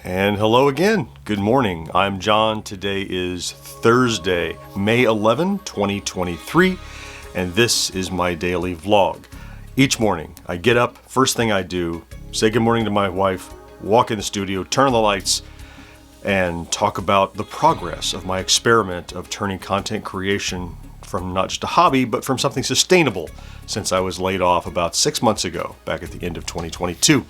And hello again. Good morning. I'm John. Today is Thursday, May 11, 2023, and this is my daily vlog. Each morning, I get up, first thing I do, say good morning to my wife, walk in the studio, turn on the lights, and talk about the progress of my experiment of turning content creation from not just a hobby, but from something sustainable since I was laid off about 6 months ago, back at the end of 2022.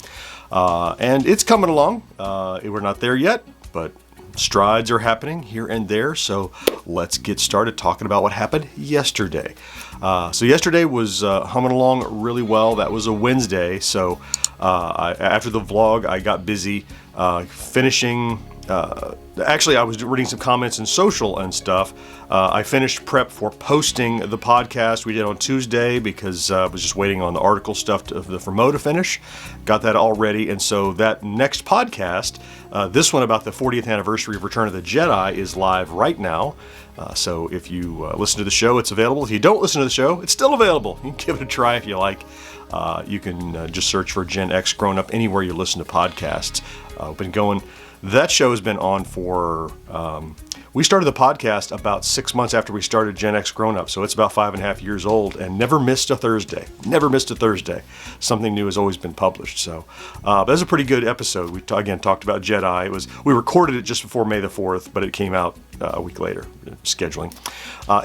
And it's coming along. We're not there yet, but strides are happening here and there. So let's get started talking about what happened yesterday. So yesterday was humming along really well. That was a Wednesday. So after the vlog, I got busy finishing. Actually, I was reading some comments in social and stuff. I finished prep for posting the podcast we did on Tuesday because I was just waiting on the article stuff for Mo to finish. Got that all ready, and so that next podcast, this one about the 40th anniversary of Return of the Jedi, is live right now. So if you listen to the show, it's available. If you don't listen to the show, it's still available. You can give it a try if you like. You can just search for GenXGrownUp anywhere you listen to podcasts. Been going. That show has been on for, we started the podcast about 6 months after we started GenXGrownUp, so it's about 5.5 years old and never missed a Thursday. Never missed a Thursday. Something new has always been published, so that was a pretty good episode. We, again, talked about Jedi. We recorded it just before May the 4th, but it came out a week later, scheduling.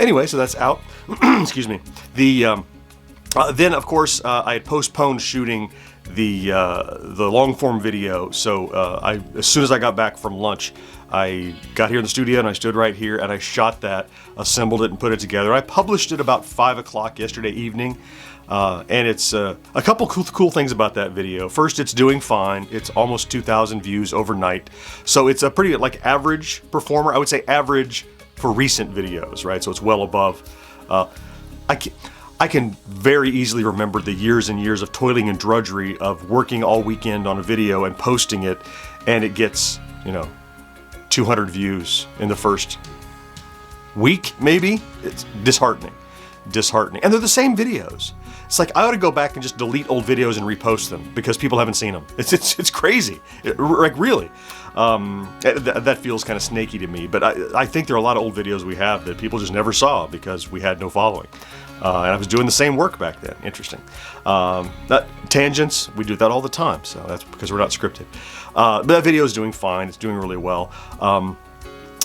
Anyway, so that's out. Excuse me. Then, of course, I had postponed shooting the long form video. So as soon as I got back from lunch, I got here in the studio and I stood right here and I shot that, assembled it and put it together. I published it about 5 o'clock yesterday evening. And it's a couple cool things about that video. First, it's doing fine. It's almost 2,000 views overnight. So it's a pretty average performer. I would say average for recent videos, right? So it's well above. I can very easily remember the years and years of toiling and drudgery of working all weekend on a video and posting it, and it gets, 200 views in the first week, maybe. It's disheartening. And they're the same videos. It's like I ought to go back and just delete old videos and repost them because people haven't seen them. It's crazy. Really. That feels kind of snaky to me, but I think there are a lot of old videos we have that people just never saw because we had no following. And I was doing the same work back then. Interesting. Tangents, we do that all the time, so that's because we're not scripted. But that video is doing fine. It's doing really well.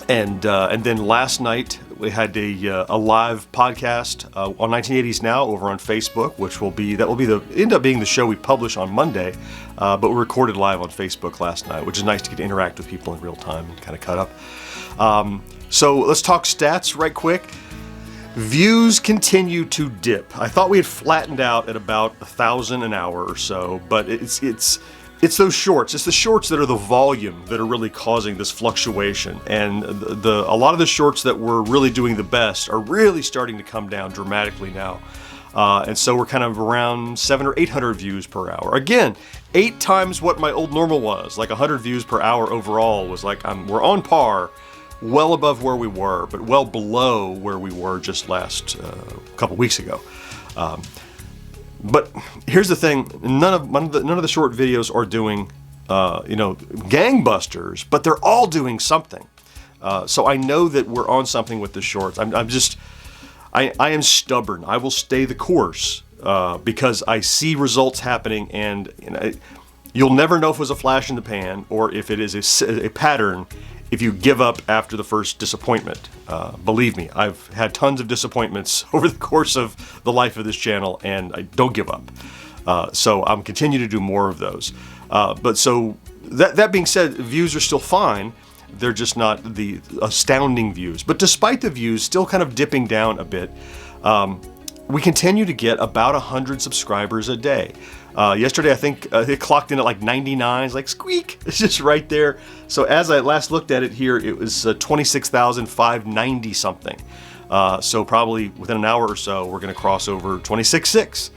And then last night we had a live podcast on 1980s Now over on Facebook, which will end up being the show we publish on Monday, but we recorded live on Facebook last night, which is nice to get to interact with people in real time and kind of cut up. So let's talk stats right quick. Views continue to dip. I thought we had flattened out at about 1,000 an hour or so, but it's those shorts. It's the shorts that are the volume that are really causing this fluctuation. And a lot of the shorts that were really doing the best are really starting to come down dramatically now. And so we're kind of around 700 or 800 views per hour. Again, 8 times what my old normal was. 100 views per hour overall was we're on par, well above where we were, but well below where we were just last couple weeks ago. But here's the thing: none of the short videos are doing, gangbusters, but they're all doing something. So I know that we're on something with the shorts. I am stubborn. I will stay the course because I see results happening, and you'll never know if it was a flash in the pan or if it is a pattern if you give up after the first disappointment. Believe me, I've had tons of disappointments over the course of the life of this channel, and I don't give up. So I'm continuing to do more of those. But so that being said, views are still fine. They're just not the astounding views. But despite the views still kind of dipping down a bit, we continue to get about 100 subscribers a day. Yesterday, I think it clocked in at 99. It's like squeak. It's just right there. So as I last looked at it here, it was 26,590 something. So probably within an hour or so, we're going to cross over 26.6.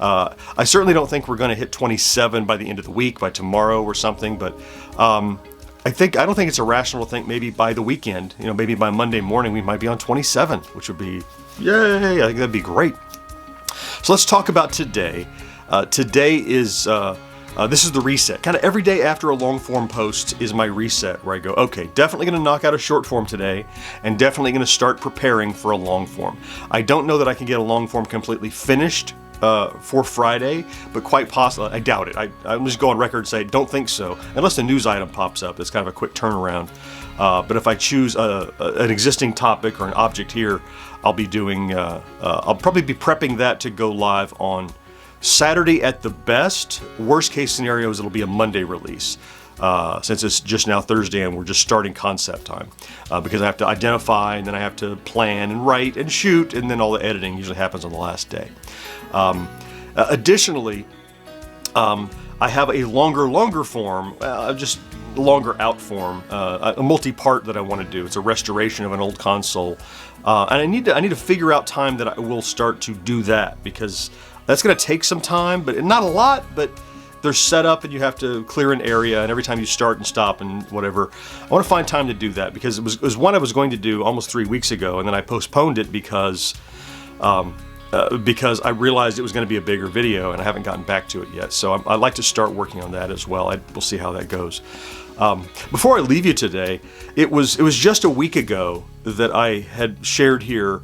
I certainly don't think we're going to hit 27 by the end of the week, by tomorrow or something. But I don't think it's irrational to think maybe by the weekend, maybe by Monday morning, we might be on 27, which would be, yay, I think that'd be great. So let's talk about today. Today is This is the reset. Kind of every day after a long form post is my reset, where I go, okay, definitely going to knock out a short form today, and definitely going to start preparing for a long form. I don't know that I can get a long form completely finished for Friday, but quite possibly, I doubt it. I'm just go on record and say, don't think so, unless a news item pops up. It's kind of a quick turnaround. But if I choose an existing topic or an object here, I'll be doing, I'll probably be prepping that to go live on Saturday at the best. Worst case scenarios, it'll be a Monday release. Since it's just now Thursday and we're just starting concept time, because I have to identify, and then I have to plan and write and shoot, and then all the editing usually happens on the last day. Additionally, I have a longer form, just longer out form, a multi-part that I want to do. It's a restoration of an old console, and I need to figure out time that I will start to do that, because that's going to take some time, but not a lot. But there's setup, and you have to clear an area, and every time you start and stop and whatever, I want to find time to do that, because it was one I was going to do almost 3 weeks ago, and then I postponed it because I realized it was going to be a bigger video, and I haven't gotten back to it yet. So I'd like to start working on that as well. We'll see how that goes. Before I leave you today, it was just a week ago that I had shared here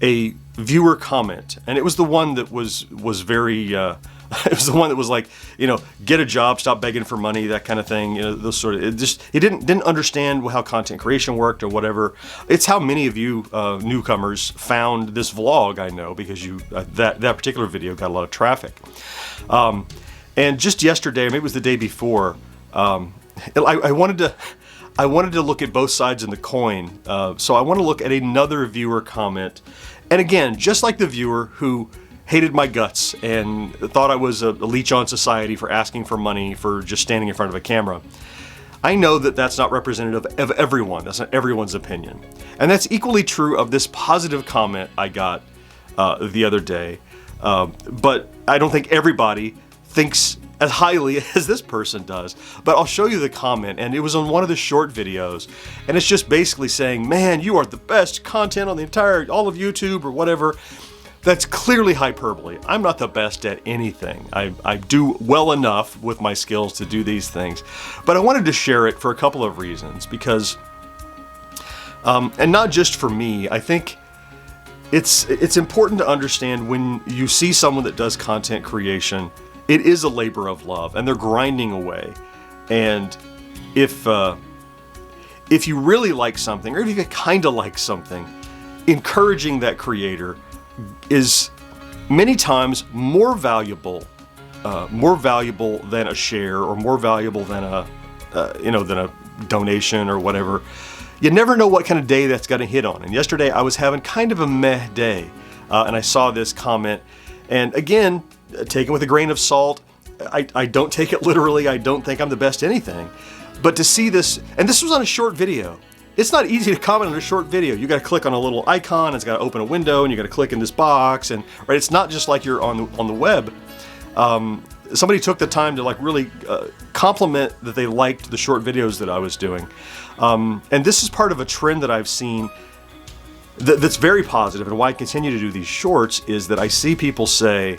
a viewer comment, and it was the one that was very it was the one that was like, get a job, stop begging for money, that kind of thing. Those sort of, it didn't understand how content creation worked or whatever. It's how many of you newcomers found this vlog, I know, because that particular video got a lot of traffic. And just yesterday, maybe it was the day before, I wanted to look at both sides of the coin. So I want to look at another viewer comment. And again, just like the viewer who hated my guts and thought I was a leech on society for asking for money for just standing in front of a camera, I know that that's not representative of everyone. That's not everyone's opinion. And that's equally true of this positive comment I got the other day. But I don't think everybody thinks as highly as this person does. But I'll show you the comment, and it was on one of the short videos, and it's just basically saying, man, you are the best content on all of YouTube or whatever. That's clearly hyperbole. I'm not the best at anything. I do well enough with my skills to do these things. But I wanted to share it for a couple of reasons, because, and not just for me, I think it's important to understand when you see someone that does content creation, it is a labor of love, and they're grinding away. And if you really like something, or if you kind of like something, encouraging that creator is many times more valuable than a share, or more valuable than a donation or whatever. You never know what kind of day that's going to hit on. And yesterday I was having kind of a meh day, and I saw this comment. And again, taken with a grain of salt. I don't take it literally. I don't think I'm the best at anything. But to see this, and this was on a short video. It's not easy to comment on a short video. You got to click on a little icon, it's got to open a window, and you got to click in this box, and right, it's not just like you're on the web. Somebody took the time to really compliment that they liked the short videos that I was doing. And this is part of a trend that I've seen that's very positive, and why I continue to do these shorts is that I see people say,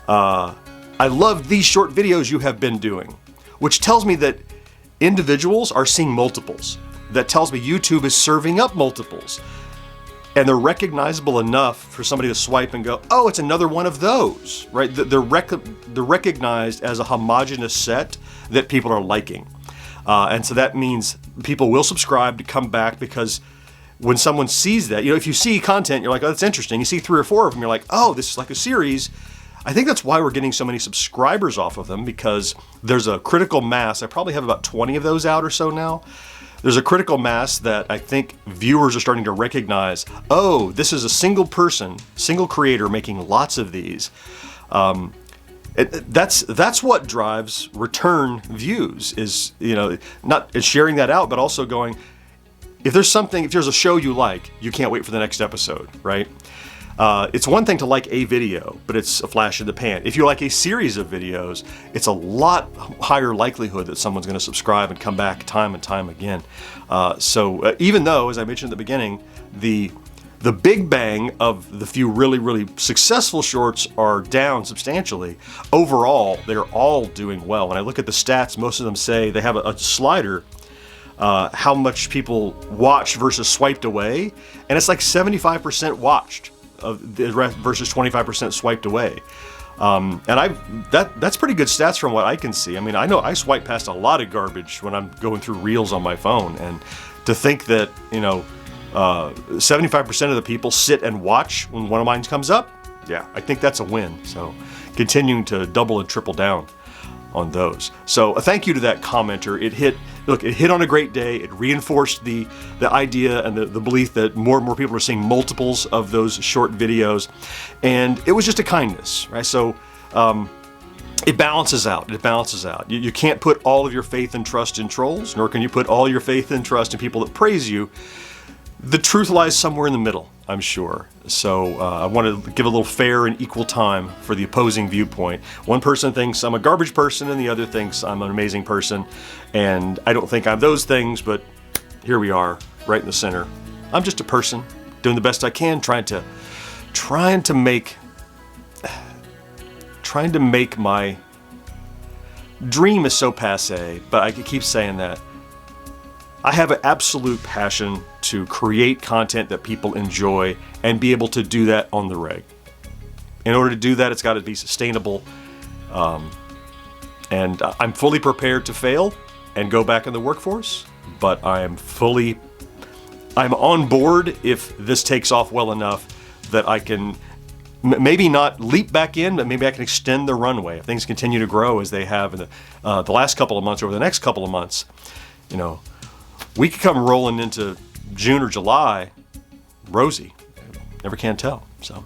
I love these short videos you have been doing, which tells me that individuals are seeing multiples. That tells me YouTube is serving up multiples, and they're recognizable enough for somebody to swipe and go, oh, it's another one of those, right? They're recognized as a homogeneous set that people are liking. And so that means people will subscribe to come back, because when someone sees that, if you see content, you're like, oh, that's interesting. You see 3 or 4 of them, you're like, oh, this is like a series. I think that's why we're getting so many subscribers off of them, because there's a critical mass. I probably have about 20 of those out or so now. There's a critical mass that I think viewers are starting to recognize, oh, this is a single person, single creator making lots of these. That's what drives return views, is, not sharing that out, but also going, if there's a show you like, you can't wait for the next episode, right? It's one thing to like a video, but it's a flash in the pan. If you like a series of videos, it's a lot higher likelihood that someone's going to subscribe and come back time and time again. So even though, as I mentioned at the beginning, the the big bang of the few really successful shorts are down substantially. Overall, they're all doing well. When I look at the stats, most of them say they have a slider, how much people watched versus swiped away, and it's like 75% watched versus 25% swiped away. And that's pretty good stats from what I can see. I mean, I know I swipe past a lot of garbage when I'm going through reels on my phone, and to think that 75% of the people sit and watch when one of mine comes up, yeah, I think that's a win. So continuing to double and triple down on those. So a thank you to that commenter. It hit on a great day. It reinforced the idea and the belief that more and more people are seeing multiples of those short videos, and it was just a kindness, right? So it balances out. It balances out. You can't put all of your faith and trust in trolls, nor can you put all your faith and trust in people that praise you. The truth lies somewhere in the middle, I'm sure. So I want to give a little fair and equal time for the opposing viewpoint. One person thinks I'm a garbage person, and the other thinks I'm an amazing person. And I don't think I'm those things, but here we are, right in the center. I'm just a person doing the best I can, trying to make my dream is so passé, but I keep saying that. I have an absolute passion to create content that people enjoy and be able to do that on the reg. In order to do that, it's got to be sustainable. And I'm fully prepared to fail and go back in the workforce, but I'm on board if this takes off well enough that I can maybe not leap back in, but maybe I can extend the runway. If things continue to grow as they have in the last couple of months, over the next couple of months, we could come rolling into June or July rosy. Never can tell. So,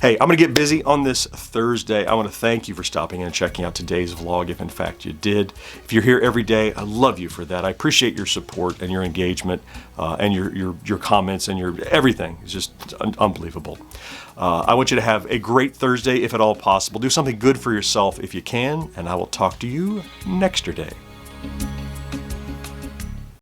hey, I'm going to get busy on this Thursday. I want to thank you for stopping in and checking out today's vlog, if in fact you did. If you're here every day, I love you for that. I appreciate your support and your engagement and your comments and your everything. It's just unbelievable. I want you to have a great Thursday, if at all possible. Do something good for yourself if you can, and I will talk to you next day.